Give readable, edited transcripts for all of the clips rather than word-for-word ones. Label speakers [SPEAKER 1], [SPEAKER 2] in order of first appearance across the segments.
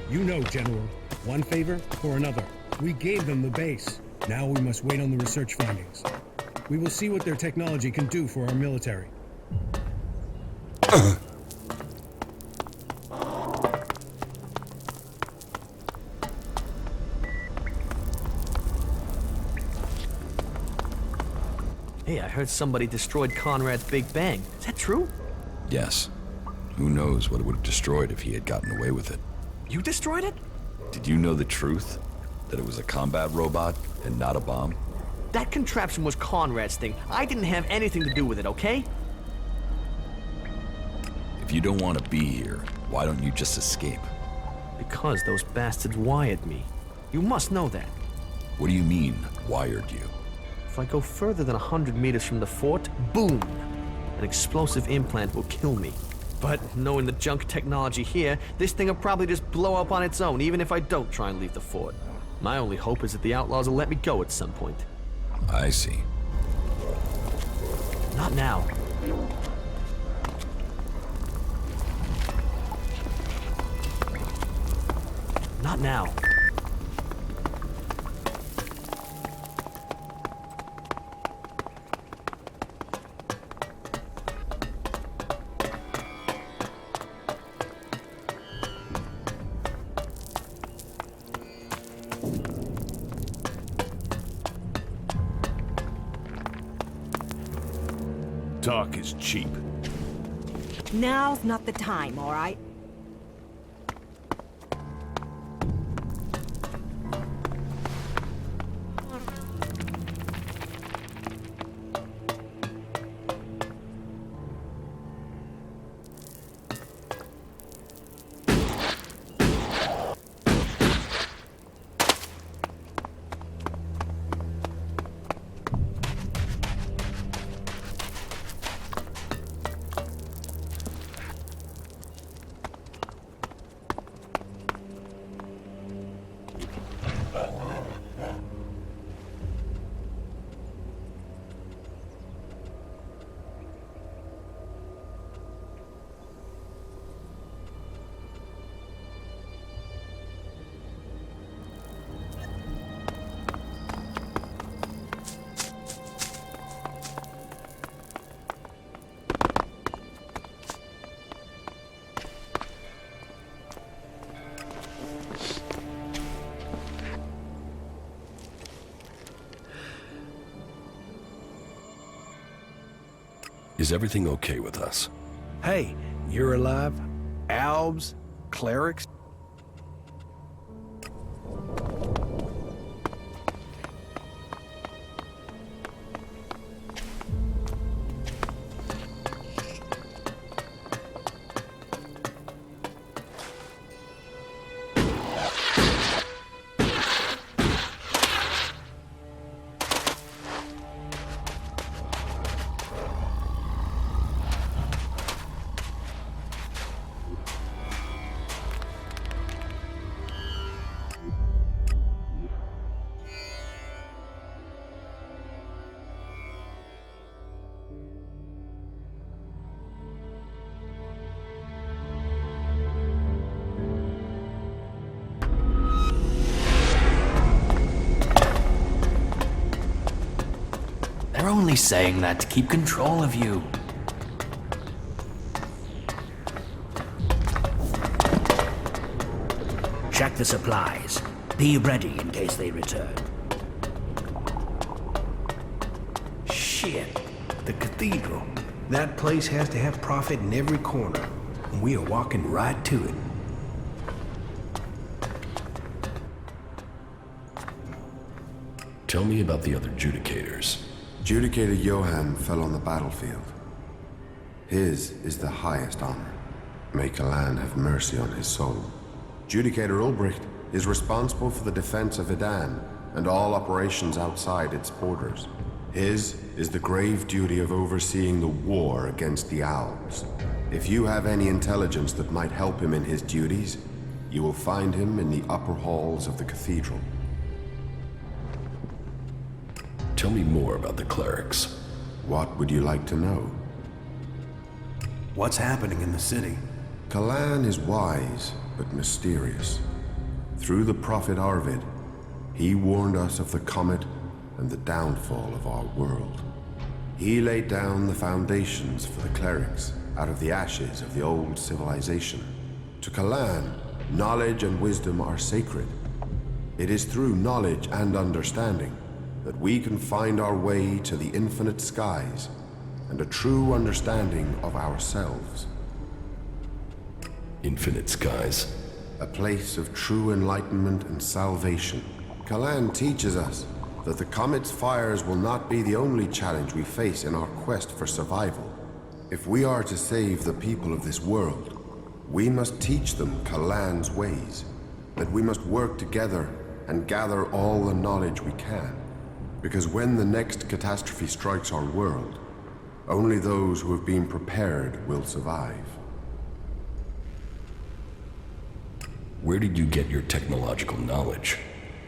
[SPEAKER 1] You know, General. One favor for another. We gave them the base. Now we must wait on the research findings. We will see what their technology can do for our military.
[SPEAKER 2] Hey, I heard somebody destroyed Conrad's Big Bang. Is that true?
[SPEAKER 3] Yes. Who knows what it would have destroyed if he had gotten away with it.
[SPEAKER 2] You destroyed it?
[SPEAKER 3] Did you know the truth? That it was a combat robot and not a bomb?
[SPEAKER 2] That contraption was Conrad's thing. I didn't have anything to do with it, okay?
[SPEAKER 3] If you don't want to be here, why don't you just escape?
[SPEAKER 2] Because those bastards wired me. You must know that.
[SPEAKER 3] What do you mean, wired you?
[SPEAKER 2] If I go further than 100 meters from the fort, boom! An explosive implant will kill me. But knowing the junk technology here, this thing will probably just blow up on its own, even if I don't try and leave the fort. My only hope is that the outlaws will let me go at some point.
[SPEAKER 3] I see.
[SPEAKER 2] Not now. Not now.
[SPEAKER 4] Talk is cheap.
[SPEAKER 5] Now's not the time, all right?
[SPEAKER 3] Is everything okay with us?
[SPEAKER 4] Hey, you're alive? Albs? Clerics?
[SPEAKER 6] They're only saying that to keep control of you.
[SPEAKER 7] Check the supplies. Be ready in case they return.
[SPEAKER 4] Shit. The cathedral. That place has to have profit in every corner. And we are walking right to it.
[SPEAKER 3] Tell me about the other judicators.
[SPEAKER 8] Judicator Johann fell on the battlefield. His is the highest honor. May Kalan have mercy on his soul. Judicator Ulbricht is responsible for the defense of Idan and all operations outside its borders. His is the grave duty of overseeing the war against the Owls. If you have any intelligence that might help him in his duties, you will find him in the upper halls of the cathedral.
[SPEAKER 3] Tell me more about the clerics.
[SPEAKER 8] What would you like to know?
[SPEAKER 4] What's happening in the city?
[SPEAKER 8] Kalan is wise, but mysterious. through the prophet Arvid, he warned us of the comet and the downfall of our world. He laid down the foundations for the clerics out of the ashes of the old civilization. To Kalan, knowledge and wisdom are sacred. It is through knowledge and understanding that we can find our way to the infinite skies and a true understanding of ourselves.
[SPEAKER 3] Infinite skies.
[SPEAKER 8] A place of true enlightenment and salvation. Kalan teaches us that the comet's fires will not be the only challenge we face in our quest for survival. If we are to save the people of this world, we must teach them Kalan's ways, that we must work together and gather all the knowledge we can. Because when the next catastrophe strikes our world, only those who have been prepared will survive.
[SPEAKER 3] Where did you get your technological knowledge?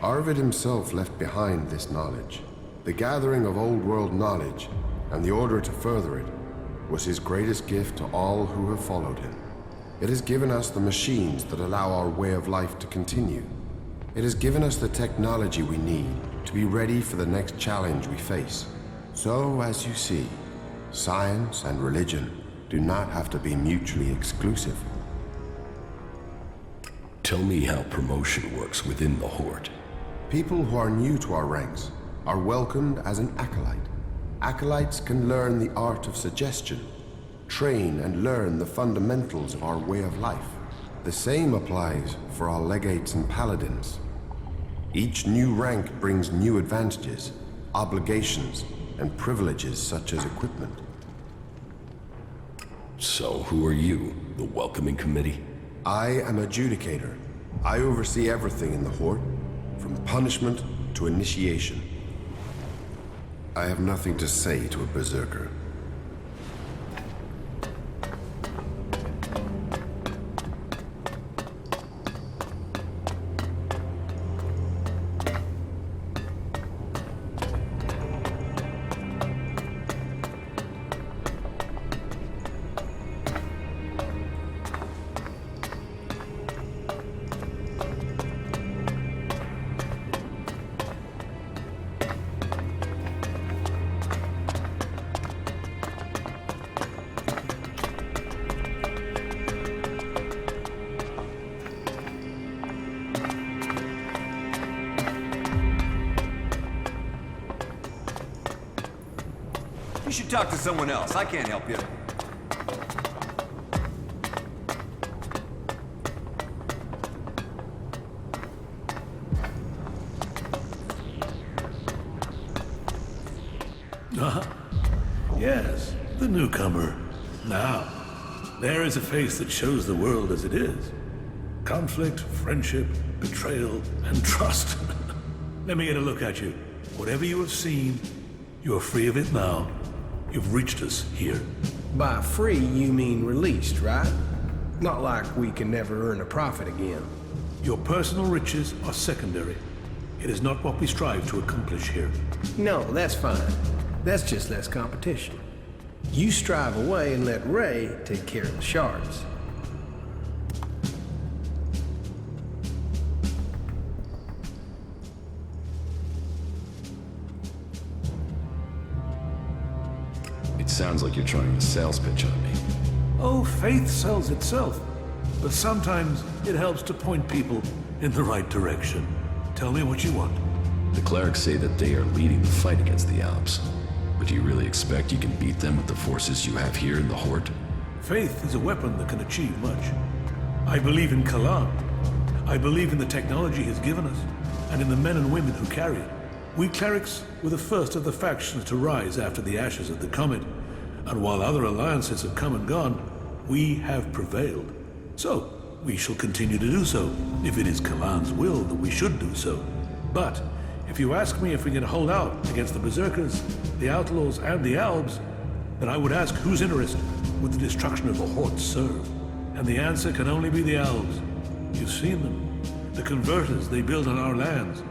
[SPEAKER 8] Arvid himself left behind this knowledge. The gathering of old world knowledge, and the order to further it, was his greatest gift to all who have followed him. It has given us the machines that allow our way of life to continue. It has given us the technology we need to be ready for the next challenge we face. So, as you see, science and religion do not have to be mutually exclusive.
[SPEAKER 3] Tell me how promotion works within the Horde.
[SPEAKER 8] People who are new to our ranks are welcomed as an acolyte. Acolytes can learn the art of suggestion, train and learn the fundamentals of our way of life. The same applies for our legates and paladins. Each new rank brings new advantages, obligations, and privileges such as equipment.
[SPEAKER 3] So, who are you? The welcoming committee?
[SPEAKER 8] I am adjudicator. I oversee everything in the Horde, from punishment to initiation. I have nothing to say to a berserker.
[SPEAKER 9] You should talk to someone else. I can't help you.
[SPEAKER 10] Yes, the newcomer. Now, there is a face that shows the world as it is. Conflict, friendship, betrayal, and trust. Let me get a look at you. Whatever you have seen, you are free of it now. You've reached us here.
[SPEAKER 4] By free, you mean released, right? Not like we can never earn a profit again.
[SPEAKER 10] Your personal riches are secondary. It is not what we strive to accomplish here.
[SPEAKER 4] No, that's fine. That's just less competition. You strive away and let Ray take care of the shards.
[SPEAKER 3] It sounds like you're trying a sales pitch on me.
[SPEAKER 10] Oh, faith sells itself. But sometimes it helps to point people in the right direction. Tell me what you want.
[SPEAKER 3] The clerics say that they are leading the fight against the Alps. But do you really expect you can beat them with the forces you have here in the Horde?
[SPEAKER 10] Faith is a weapon that can achieve much. I believe in Kalan. I believe in the technology he's given us, and in the men and women who carry it. We clerics were the first of the factions to rise after the ashes of the comet, and while other alliances have come and gone, we have prevailed. So, we shall continue to do so, if it is Kalan's will that we should do so. But, if you ask me if we can hold out against the Berserkers, the Outlaws, and the Albs, then I would ask whose interest would the destruction of the Horde serve? And the answer can only be the Albs. You've seen them. The converters they build on our lands.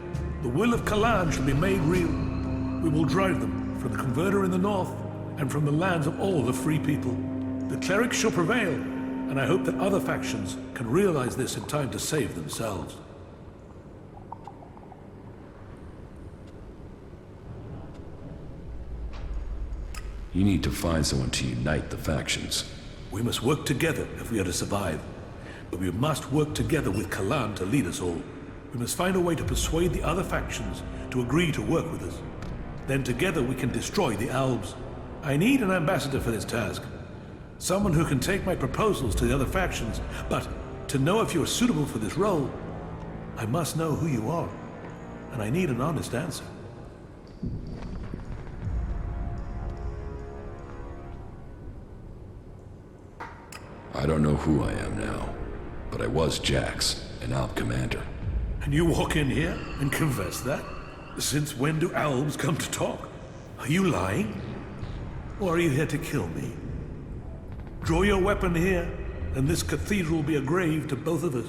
[SPEAKER 10] The will of Kalan shall be made real. We will drive them from the converter in the north and from the lands of all the free people. The clerics shall prevail, and I hope that other factions can realize this in time to save themselves.
[SPEAKER 3] You need to find someone to unite the factions.
[SPEAKER 10] We must work together if we are to survive. But we must work together with Kalan to lead us all. We must find a way to persuade the other factions to agree to work with us. Then together we can destroy the Albs. I need an ambassador for this task. Someone who can take my proposals to the other factions, but to know if you are suitable for this role, I must know who you are. And I need an honest answer.
[SPEAKER 3] I don't know who I am now, but I was Jax, an Alb commander.
[SPEAKER 10] And you walk in here and confess that? Since when do Albs come to talk? Are you lying? Or are you here to kill me? Draw your weapon here, and this cathedral will be a grave to both of us.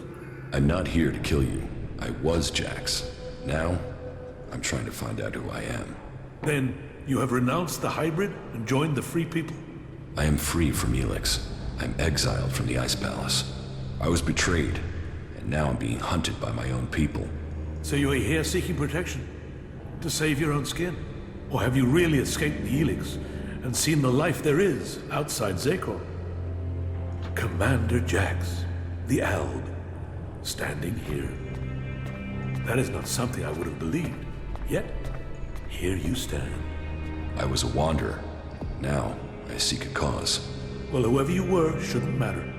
[SPEAKER 3] I'm not here to kill you. I was Jax. Now, I'm trying to find out who I am.
[SPEAKER 10] Then, you have renounced the hybrid and joined the Free People?
[SPEAKER 3] I am free from Elex. I'm exiled from the Ice Palace. I was betrayed, and now I'm being hunted by my own people.
[SPEAKER 10] So you are here seeking protection? To save your own skin? Or have you really escaped the Elex and seen the life there is outside Zekor? Commander Jax, the Alb, standing here. That is not something I would have believed. Yet, here you stand.
[SPEAKER 3] I was a wanderer. Now, I seek a cause.
[SPEAKER 10] Well, whoever you were shouldn't matter.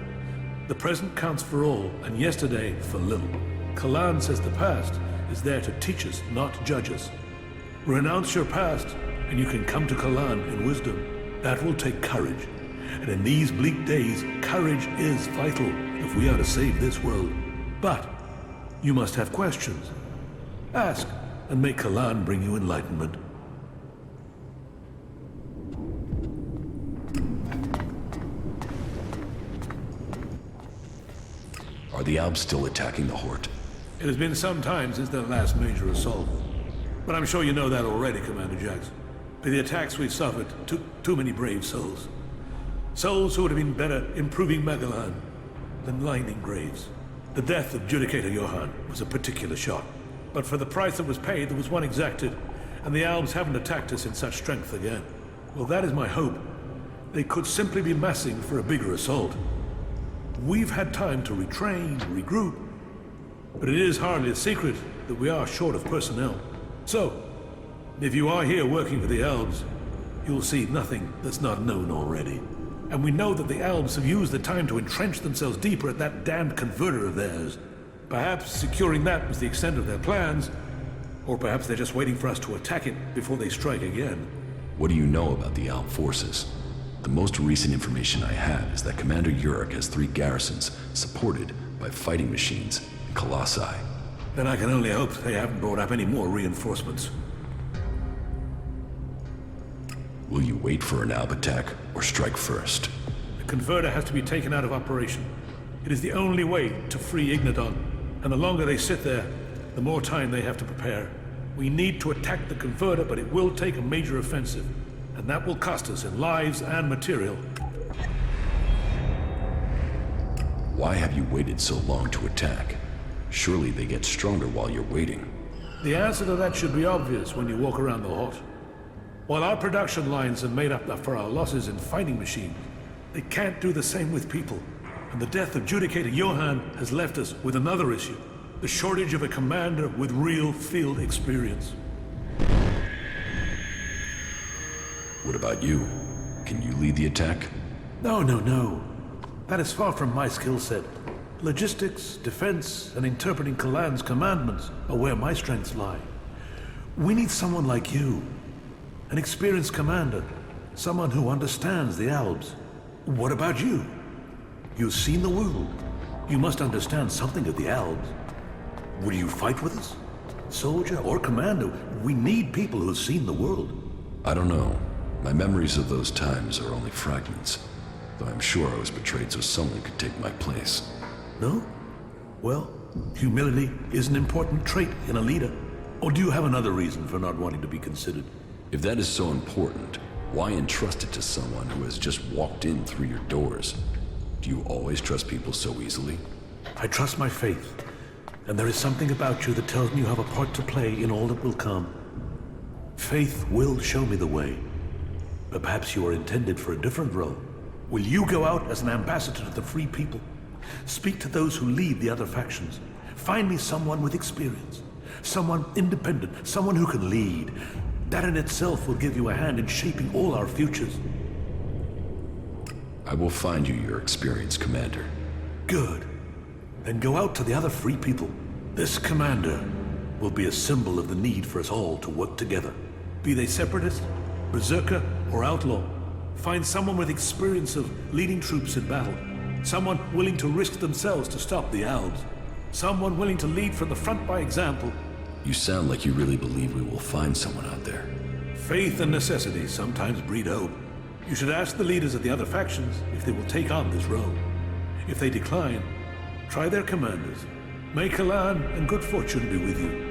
[SPEAKER 10] The present counts for all, and yesterday for little. Kalan says the past is there to teach us, not judge us. Renounce your past, and you can come to Kalan in wisdom. That will take courage. And in these bleak days, courage is vital if we are to save this world. But you must have questions. Ask, and may Kalan bring you enlightenment.
[SPEAKER 3] Are the Albs still attacking the Horde?
[SPEAKER 10] It has been some time since their last major assault. But I'm sure you know that already, Commander Jax. The attacks we suffered took too many brave souls. Souls who would have been better improving Magalan than lining graves. The death of Judicator Johann was a particular shock. But for the price that was paid, there was one exacted, and the Albs haven't attacked us in such strength again. Well, that is my hope. They could simply be massing for a bigger assault. We've had time to retrain, regroup, but it is hardly a secret that we are short of personnel. So, if you are here working for the Albs, you'll see nothing that's not known already. And we know that the Albs have used the time to entrench themselves deeper at that damned converter of theirs. Perhaps securing that was the extent of their plans, or perhaps they're just waiting for us to attack it before they strike again.
[SPEAKER 3] What do you know about the Alb forces? The most recent information I have is that Commander Uruk has 3 garrisons supported by fighting machines and colossi.
[SPEAKER 10] Then I can only hope they haven't brought up any more reinforcements.
[SPEAKER 3] Will you wait for an Alb attack or strike first?
[SPEAKER 10] The converter has to be taken out of operation. It is the only way to free Ignadon, and the longer they sit there, the more time they have to prepare. We need to attack the converter, but it will take a major offensive, and that will cost us in lives and material.
[SPEAKER 3] Why have you waited so long to attack? Surely they get stronger while you're waiting.
[SPEAKER 10] The answer to that should be obvious when you walk around the Horde. While our production lines have made up for our losses in fighting machines, they can't do the same with people. And the death of Judicator Johann has left us with another issue: the shortage of a commander with real field experience.
[SPEAKER 3] What about you? Can you lead the attack?
[SPEAKER 10] No. That is far from my skill set. Logistics, defense, and interpreting Kalan's commandments are where my strengths lie. We need someone like you. An experienced commander. Someone who understands the Albs. What about you? You've seen the world. You must understand something of the Albs. Will you fight with us? Soldier or commander, we need people who've seen the world.
[SPEAKER 3] I don't know. My memories of those times are only fragments, though I'm sure I was betrayed so someone could take my place.
[SPEAKER 10] No? Well, humility is an important trait in a leader. Or do you have another reason for not wanting to be considered?
[SPEAKER 3] If that is so important, why entrust it to someone who has just walked in through your doors? Do you always trust people so easily?
[SPEAKER 10] I trust my faith, and there is something about you that tells me you have a part to play in all that will come. Faith will show me the way. But perhaps you are intended for a different role. Will you go out as an ambassador to the free people? Speak to those who lead the other factions. Find me someone with experience. Someone independent, someone who can lead. That in itself will give you a hand in shaping all our futures.
[SPEAKER 3] I will find you your experience, Commander.
[SPEAKER 10] Good. Then go out to the other free people. This commander will be a symbol of the need for us all to work together. Be they separatist, berserker, or outlaw. Find someone with experience of leading troops in battle. Someone willing to risk themselves to stop the Albs. Someone willing to lead from the front by example.
[SPEAKER 3] You sound like you really believe we will find someone out there.
[SPEAKER 10] Faith and necessity sometimes breed hope. You should ask the leaders of the other factions if they will take on this role. If they decline, try their commanders. May Kalan and good fortune be with you.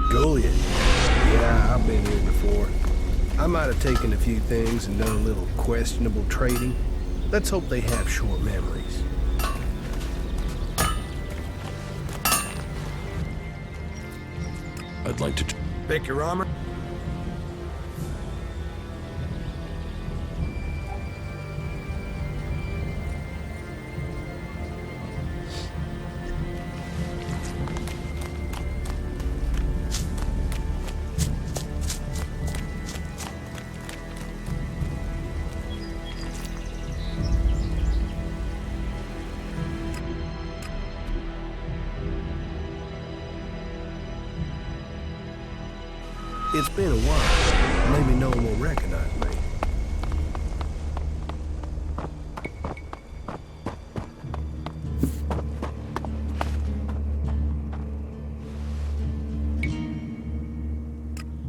[SPEAKER 4] Goliath. Yeah, I've been here before. I might have taken a few things and done a little questionable trading. Let's hope they have short memories.
[SPEAKER 3] I'd like to...
[SPEAKER 4] Pick your armor. It's been a while. Maybe no one will recognize me.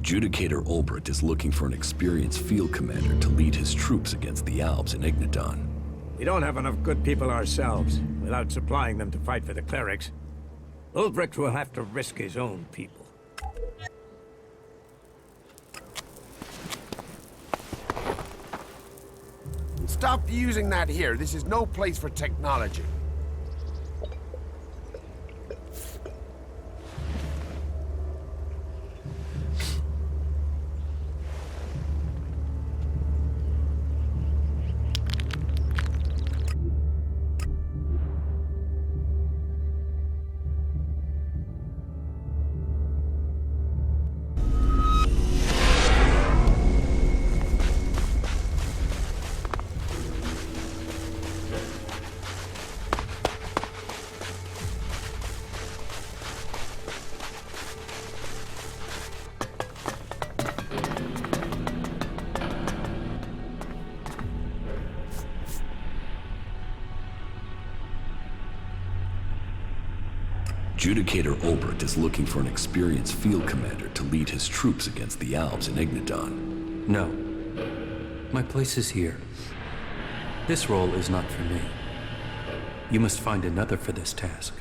[SPEAKER 3] Judicator Ulbricht is looking for an experienced field commander to lead his troops against the Albs in Ignadon.
[SPEAKER 11] We don't have enough good people ourselves, without supplying them to fight for the clerics. Ulbricht will have to risk his own people.
[SPEAKER 12] Stop using that here. This is no place for technology.
[SPEAKER 3] Judicator Ulbricht is looking for an experienced field commander to lead his troops against the Albs in Ignadon.
[SPEAKER 6] No. My place is here. This role is not for me. You must find another for this task.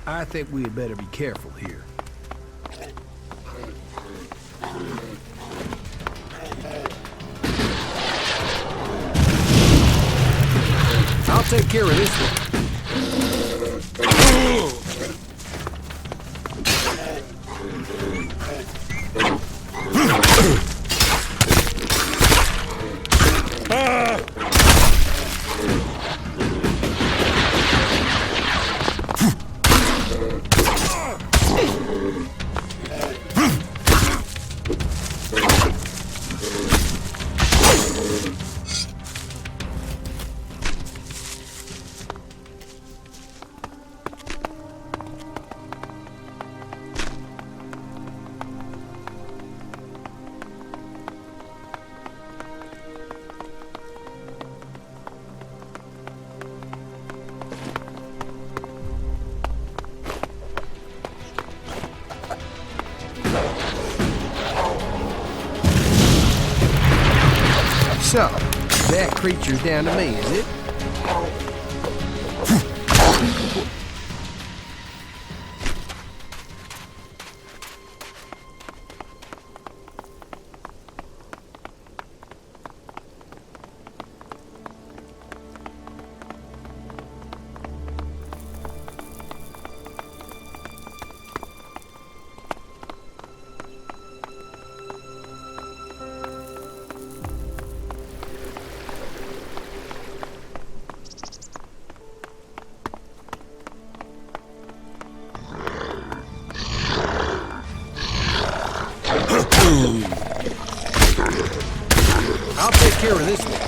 [SPEAKER 4] I think we had better be careful here. I'll take care of this one. So, that creature's down to me, is it? I'll take care of this one.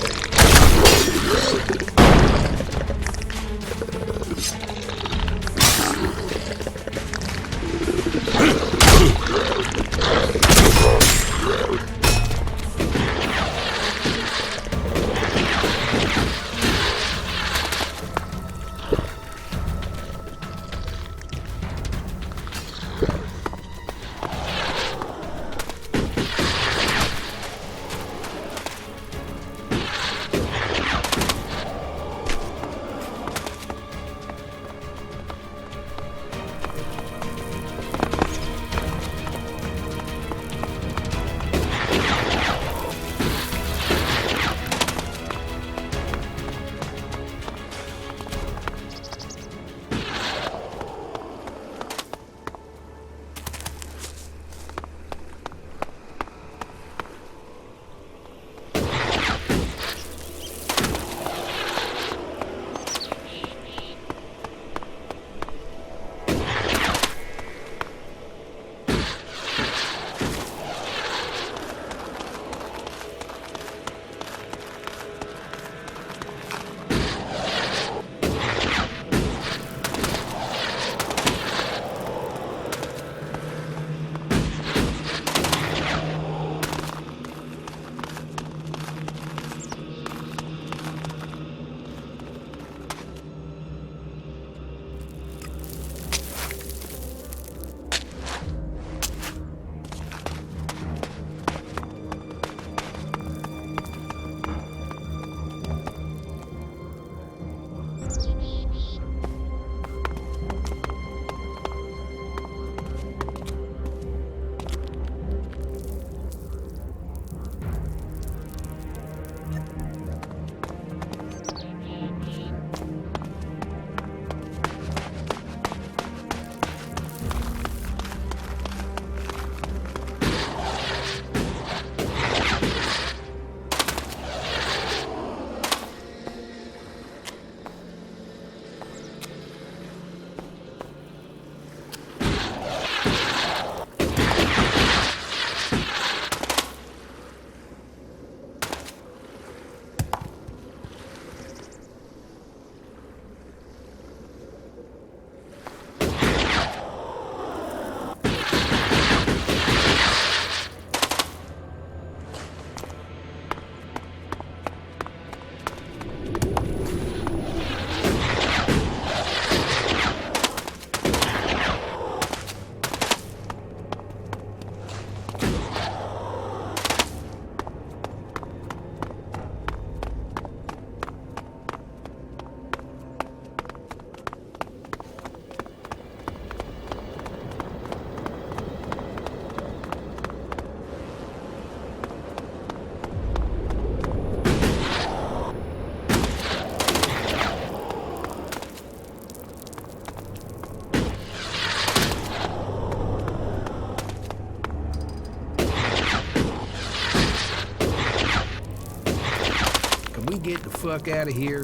[SPEAKER 4] Get the fuck out of here.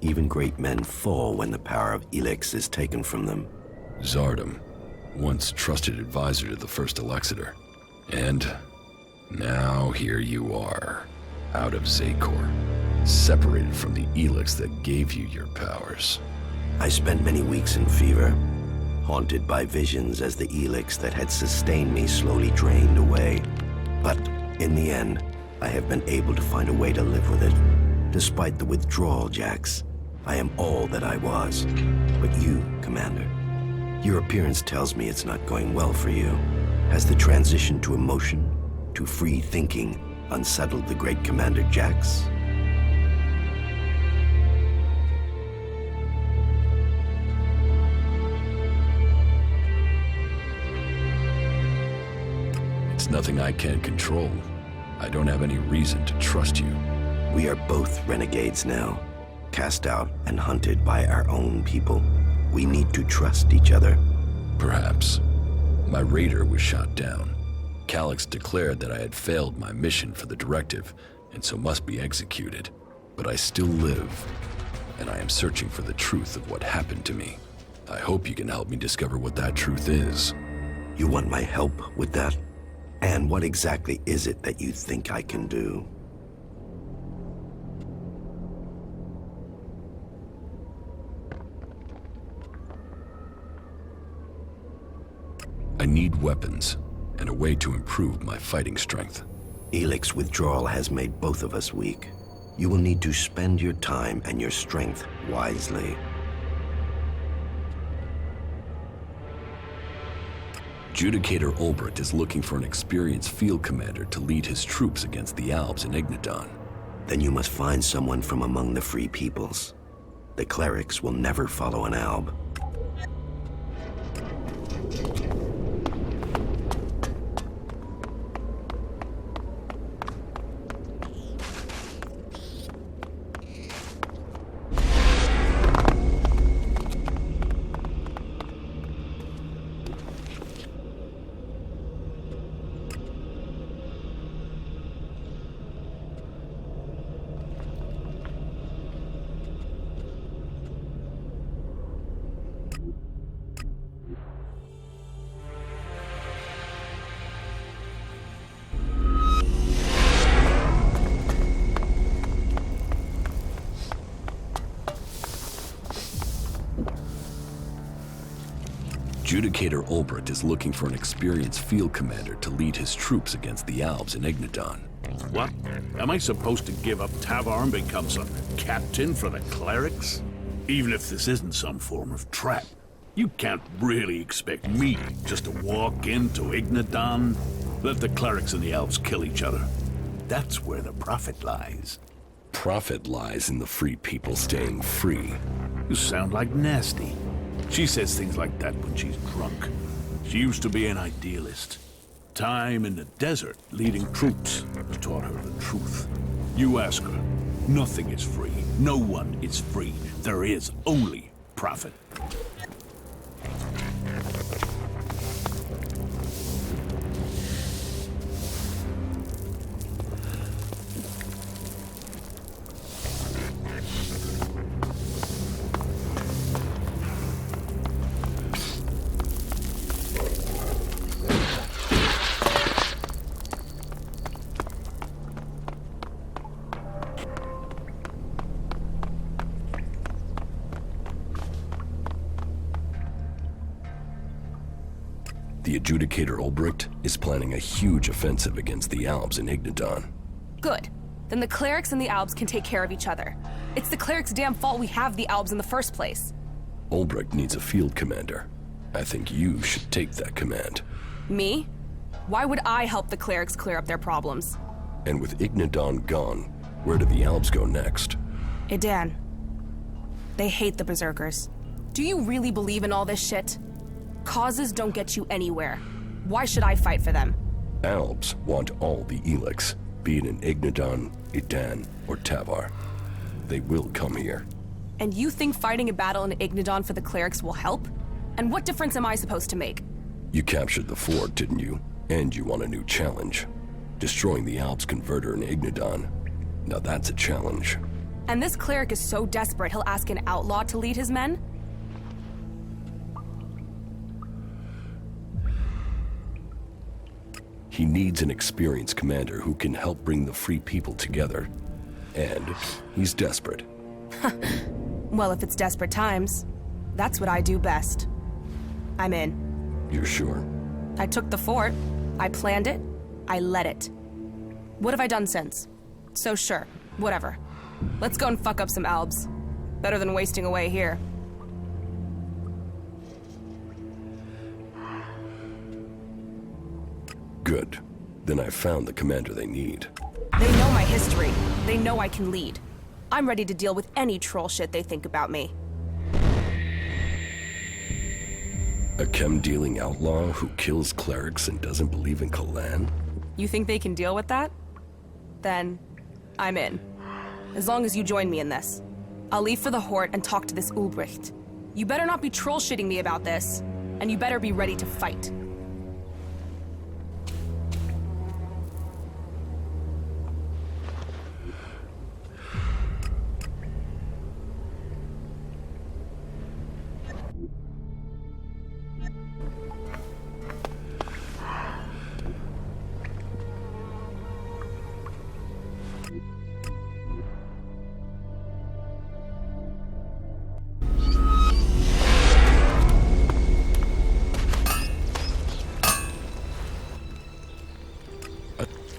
[SPEAKER 7] Even great men fall when the power of Elex is taken from them.
[SPEAKER 3] Zardom, once trusted advisor to the first Elexiter. And now here you are, out of Zakor, separated from the Elex that gave you your powers.
[SPEAKER 7] I spent many weeks in fever, haunted by visions as the Elex that had sustained me slowly drained away. But in the end, I have been able to find a way to live with it. Despite the withdrawal, Jax, I am all that I was. But you, Commander, your appearance tells me it's not going well for you. Has the transition to emotion, to free thinking, unsettled the great Commander Jax?
[SPEAKER 3] It's nothing I can't control. I don't have any reason to trust you.
[SPEAKER 7] We are both renegades now, cast out and hunted by our own people. We need to trust each other.
[SPEAKER 3] Perhaps. My raider was shot down. Calyx declared that I had failed my mission for the directive, and so must be executed. But I still live, and I am searching for the truth of what happened to me. I hope you can help me discover what that truth is.
[SPEAKER 7] You want my help with that? And what exactly is it that you think I can do?
[SPEAKER 3] I need weapons, and a way to improve my fighting strength.
[SPEAKER 7] Elex withdrawal has made both of us weak. You will need to spend your time and your strength wisely.
[SPEAKER 3] Judicator Ulbricht is looking for an experienced field commander to lead his troops against the Albs in Ignadon.
[SPEAKER 7] Then you must find someone from among the free peoples. The clerics will never follow an Alb.
[SPEAKER 3] Judicator Ulbricht is looking for an experienced field commander to lead his troops against the Albs in Ignadon.
[SPEAKER 13] What? Am I supposed to give up Tavar and become some captain for the clerics? Even if this isn't some form of trap, you can't really expect me just to walk into Ignadon, let the clerics and the elves kill each other. That's where the profit lies.
[SPEAKER 3] Profit lies in the free people staying free.
[SPEAKER 13] You sound like Nasty. She says things like that when she's drunk. She used to be an idealist. Time in the desert, leading troops, taught her the truth. You ask her, nothing is free. No one is free. There is only profit.
[SPEAKER 3] The Adjudicator Ulbricht is planning a huge offensive against the Albs in Ignadon.
[SPEAKER 14] Good. Then the clerics and the Albs can take care of each other. It's the clerics' damn fault we have the Albs in the first place.
[SPEAKER 3] Ulbricht needs a field commander. I think you should take that command.
[SPEAKER 14] Me? Why would I help the clerics clear up their problems?
[SPEAKER 3] And with Ignadon gone, where do the Albs go next?
[SPEAKER 14] Edan. They hate the Berserkers. Do you really believe in all this shit? Causes don't get you anywhere. Why should I fight for them?
[SPEAKER 3] Albs want all the Elex, be it in Ignadon, Edan, or Tavar. They will come here.
[SPEAKER 14] And you think fighting a battle in Ignadon for the clerics will help? And what difference am I supposed to make?
[SPEAKER 3] You captured the fort, didn't you? And you want a new challenge. Destroying the Albs converter in Ignadon. Now that's a challenge.
[SPEAKER 14] And this cleric is so desperate he'll ask an outlaw to lead his men?
[SPEAKER 3] He needs an experienced commander who can help bring the free people together. And he's desperate.
[SPEAKER 14] Well, if it's desperate times, that's what I do best. I'm in.
[SPEAKER 3] You're sure?
[SPEAKER 14] I took the fort. I planned it. I led it. What have I done since? So sure, whatever. Let's go and fuck up some Albs. Better than wasting away here.
[SPEAKER 3] Good. Then I found the commander they need.
[SPEAKER 14] They know my history. They know I can lead. I'm ready to deal with any troll shit they think about me.
[SPEAKER 3] A chem-dealing outlaw who kills clerics and doesn't believe in Kalan?
[SPEAKER 14] You think they can deal with that? Then, I'm in. As long as you join me in this. I'll leave for the Hort and talk to this Ulbricht. You better not be troll-shitting me about this, and you better be ready to fight.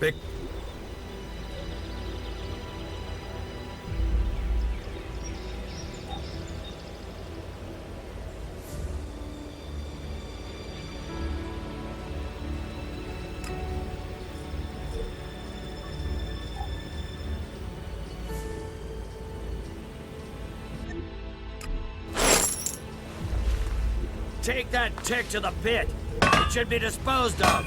[SPEAKER 3] Big.
[SPEAKER 11] Take that tick to the pit. It should be disposed of.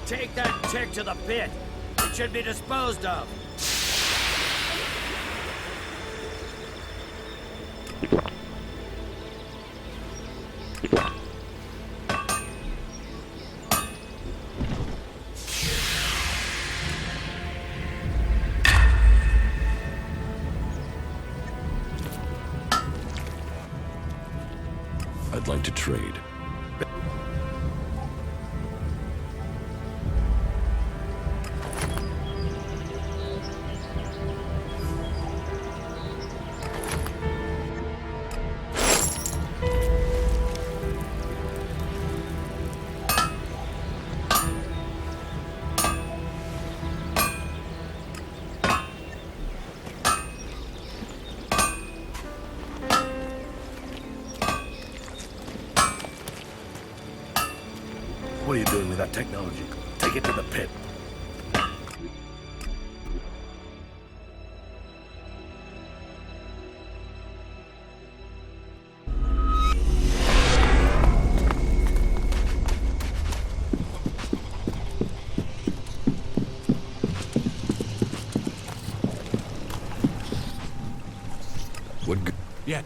[SPEAKER 11] Take that tick to the pit. It should be disposed of.
[SPEAKER 3] I'd like to trade.
[SPEAKER 10] What are you doing with that technology? Take it to the pit.
[SPEAKER 3] What good?
[SPEAKER 10] Yeah.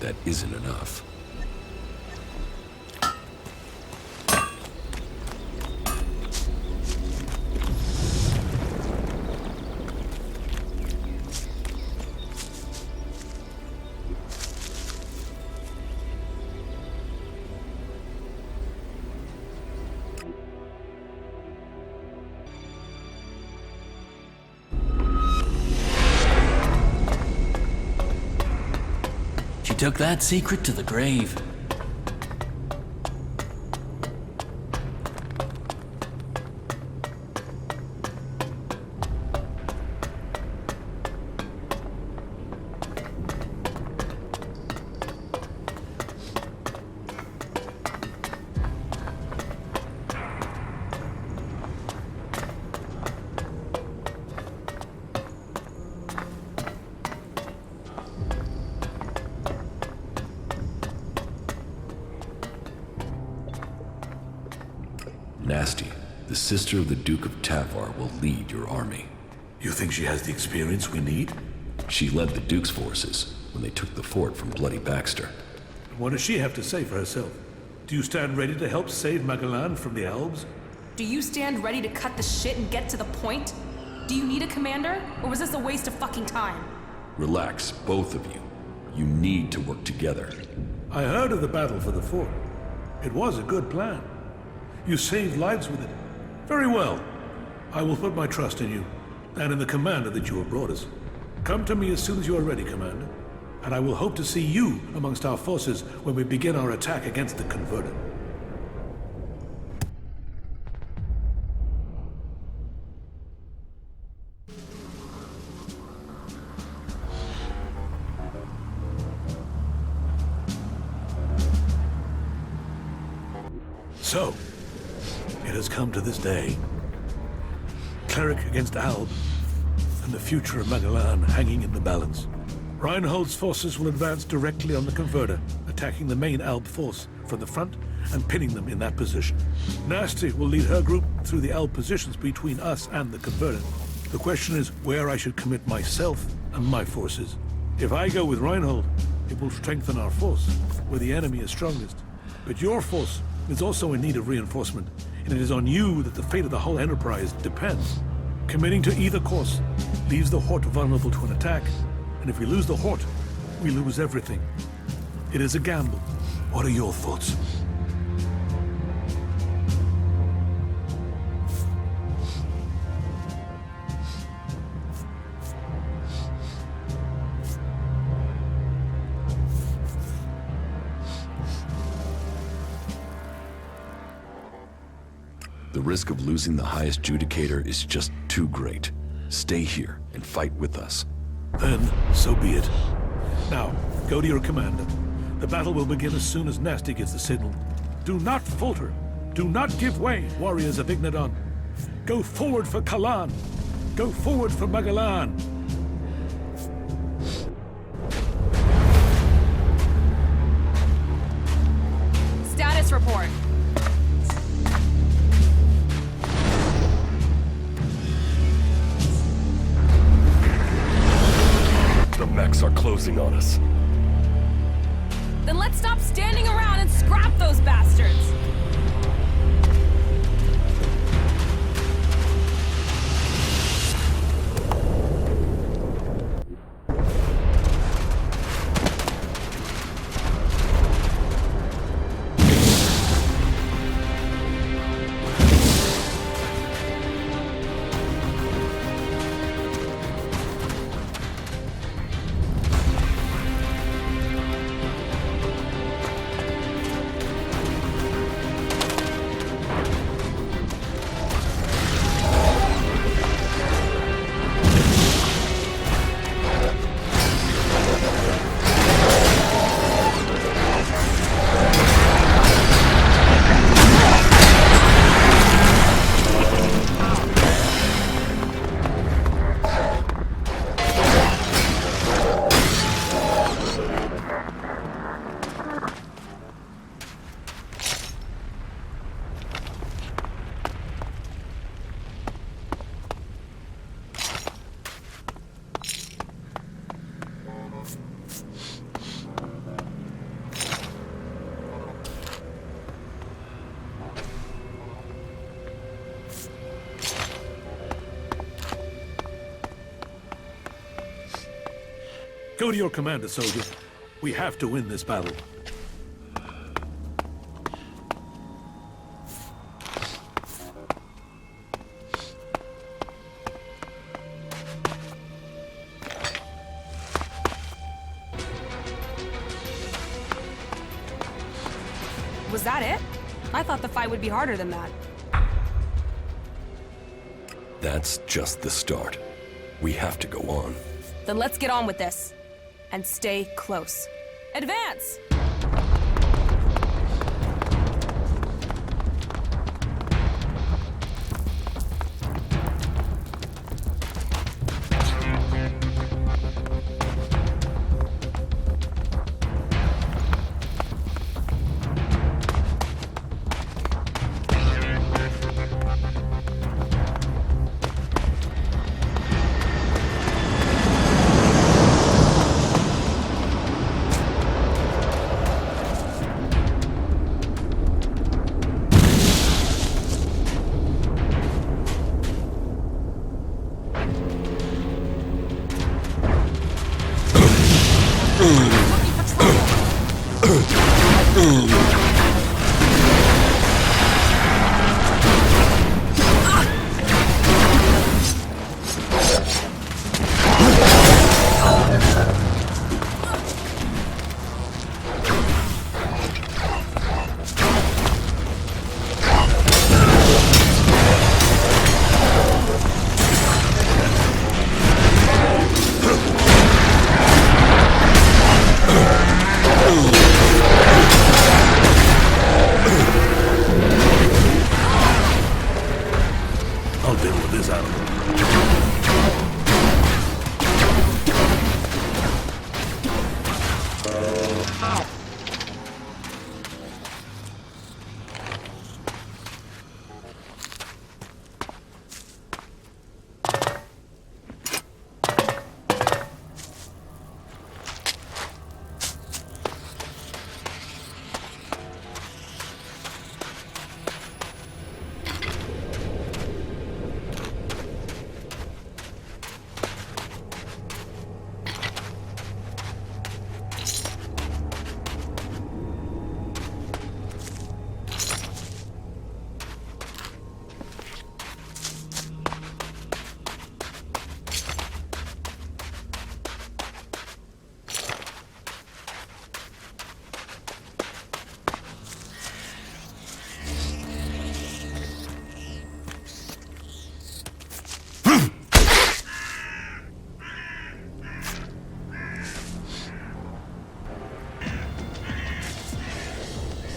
[SPEAKER 3] That isn't enough.
[SPEAKER 6] She took that secret to the grave.
[SPEAKER 3] Nasty, the sister of the Duke of Tavar, will lead your army.
[SPEAKER 10] You think she has the experience we need?
[SPEAKER 3] She led the Duke's forces when they took the fort from Bloody Baxter.
[SPEAKER 10] What does she have to say for herself? Do you stand ready to help save Magalan from the Albs?
[SPEAKER 14] Do you stand ready to cut the shit and get to the point? Do you need a commander, or was this a waste of fucking time?
[SPEAKER 3] Relax, both of you. You need to work together.
[SPEAKER 10] I heard of the battle for the fort. It was a good plan. You saved lives with it. Very well. I will put my trust in you, and in the commander that you have brought us. Come to me as soon as you are ready, Commander, and I will hope to see you amongst our forces when we begin our attack against the Converter. So, it has come to this day. Cleric against Alb, and the future of Magalan hanging in the balance. Reinhold's forces will advance directly on the Converter, attacking the main Alb force from the front and pinning them in that position. Nasty will lead her group through the Alb positions between us and the Converter. The question is where I should commit myself and my forces. If I go with Reinhold, it will strengthen our force, where the enemy is strongest. But your force is also in need of reinforcement, and it is on you that the fate of the whole enterprise depends. Committing to either course leaves the Hort vulnerable to an attack, and if we lose the Hort, we lose everything. It is a gamble. What are your thoughts?
[SPEAKER 3] The risk of losing the highest Judicator is just too great. Stay here and fight with us.
[SPEAKER 10] Then, so be it. Now, go to your commander. The battle will begin as soon as Nasty gets the signal. Do not falter. Do not give way, warriors of Ignadon. Go forward for Kalan. Go forward for Magalan.
[SPEAKER 14] Status report.
[SPEAKER 15] The mechs are closing on us.
[SPEAKER 14] Then let's stop standing around and scrap those bastards!
[SPEAKER 10] Go to your commander, soldier. We have to win this battle.
[SPEAKER 14] Was that it? I thought the fight would be harder than that.
[SPEAKER 15] That's just the start. We have to go on.
[SPEAKER 14] Then let's get on with this. And stay close. Advance!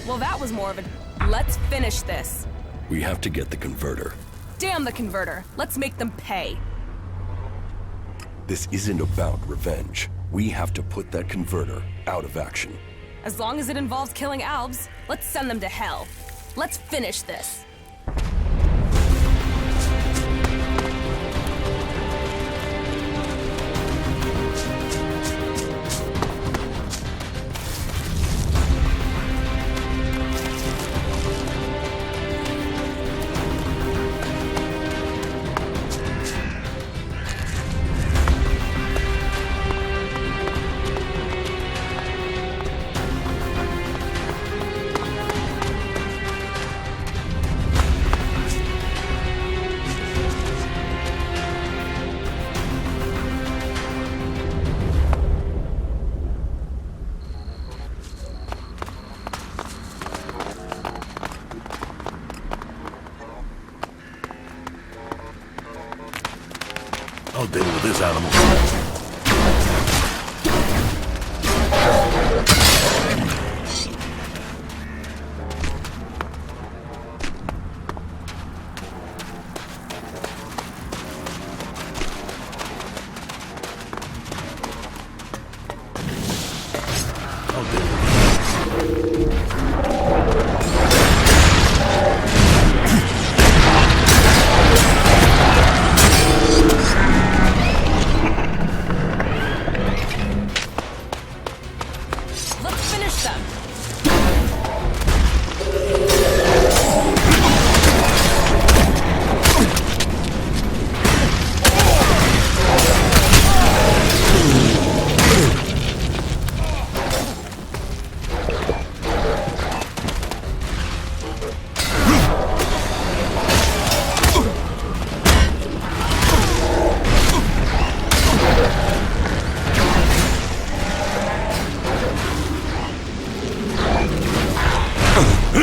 [SPEAKER 14] Well, that was more of a... Let's finish this.
[SPEAKER 15] We have to get the converter.
[SPEAKER 14] Damn the converter. Let's make them pay.
[SPEAKER 15] This isn't about revenge. We have to put that converter out of action.
[SPEAKER 14] As long as it involves killing Albs, let's send them to hell. Let's finish this.
[SPEAKER 13] I'll deal with this animal.
[SPEAKER 14] I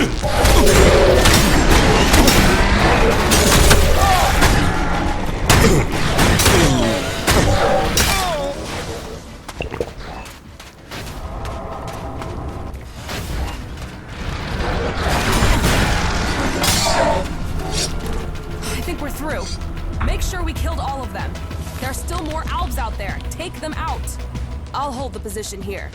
[SPEAKER 14] think we're through. Make sure we killed all of them. There are still more Albs out there. Take them out. I'll hold the position here.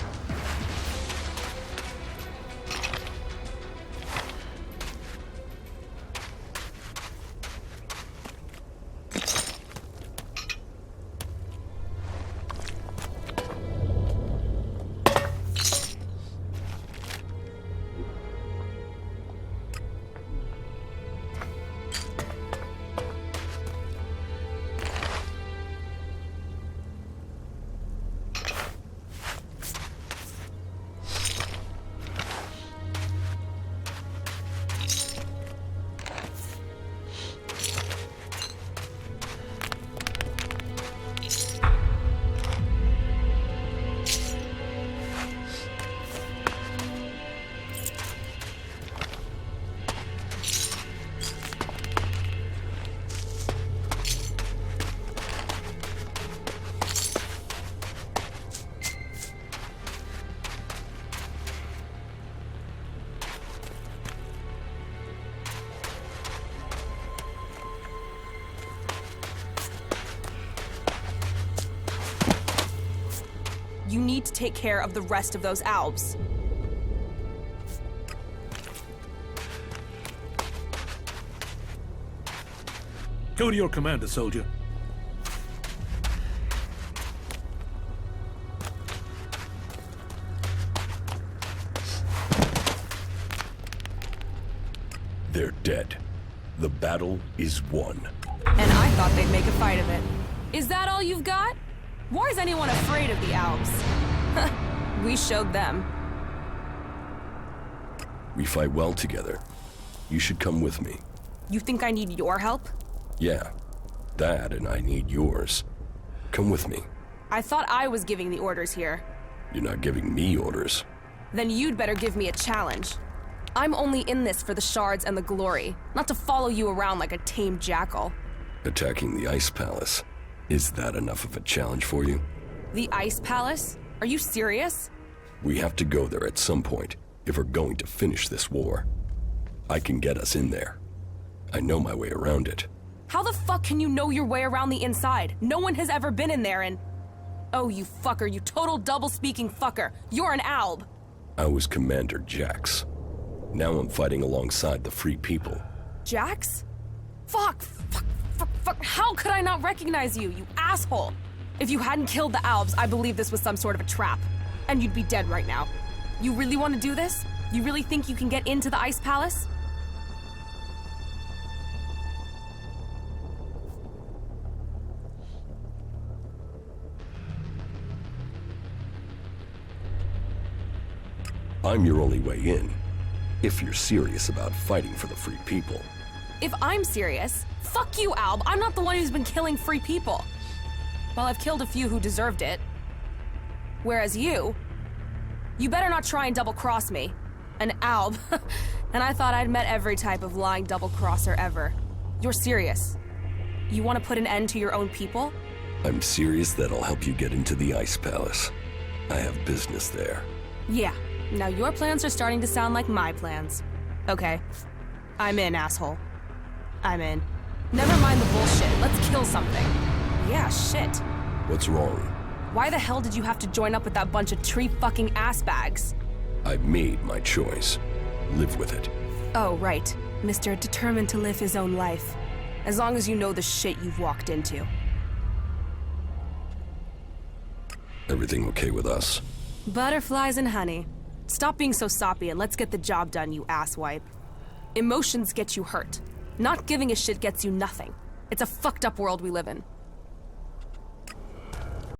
[SPEAKER 14] You need to take care of the rest of those Albs.
[SPEAKER 10] Go to your commander, soldier.
[SPEAKER 15] They're dead. The battle is won.
[SPEAKER 14] And I thought they'd make a fight of it. Is that all you've got? Why is anyone afraid of the Albs? We showed them.
[SPEAKER 15] We fight well together. You should come with me.
[SPEAKER 14] You think I need your help?
[SPEAKER 15] Yeah, that and I need yours. Come with me.
[SPEAKER 14] I thought I was giving the orders here.
[SPEAKER 15] You're not giving me orders.
[SPEAKER 14] Then you'd better give me a challenge. I'm only in this for the shards and the glory, not to follow you around like a tame jackal.
[SPEAKER 15] Attacking the Ice Palace. Is that enough of a challenge for you?
[SPEAKER 14] The Ice Palace? Are you serious?
[SPEAKER 15] We have to go there at some point if we're going to finish this war. I can get us in there. I know my way around it.
[SPEAKER 14] How the fuck can you know your way around the inside? No one has ever been in there and... Oh, you fucker, you total double-speaking fucker. You're an Alb.
[SPEAKER 15] I was Commander Jax. Now I'm fighting alongside the Free People.
[SPEAKER 14] Jax? Fuck. How could I not recognize you, you asshole? If you hadn't killed the Albs, I believe this was some sort of a trap. And you'd be dead right now. You really want to do this? You really think you can get into the Ice Palace?
[SPEAKER 15] I'm your only way in, if you're serious about fighting for the Free People.
[SPEAKER 14] If I'm serious, fuck you, Alb. I'm not the one who's been killing free people. Well, I've killed a few who deserved it. Whereas you better not try and double-cross me. An Alb. And I thought I'd met every type of lying double-crosser ever. You're serious? You want to put an end to your own people?
[SPEAKER 15] I'm serious that I'll help you get into the Ice Palace. I have business there.
[SPEAKER 14] Yeah. Now your plans are starting to sound like my plans. Okay. I'm in, asshole. I'm in. Never mind the bullshit. Let's kill something. Yeah, shit.
[SPEAKER 15] What's wrong?
[SPEAKER 14] Why the hell did you have to join up with that bunch of tree-fucking assbags?
[SPEAKER 15] I've made my choice. Live with it.
[SPEAKER 14] Oh, right. Mr. Determined to live his own life. As long as you know the shit you've walked into.
[SPEAKER 15] Everything okay with us?
[SPEAKER 14] Butterflies and honey. Stop being so soppy and let's get the job done, you asswipe. Emotions get you hurt. Not giving a shit gets you nothing. It's a fucked up world we live in.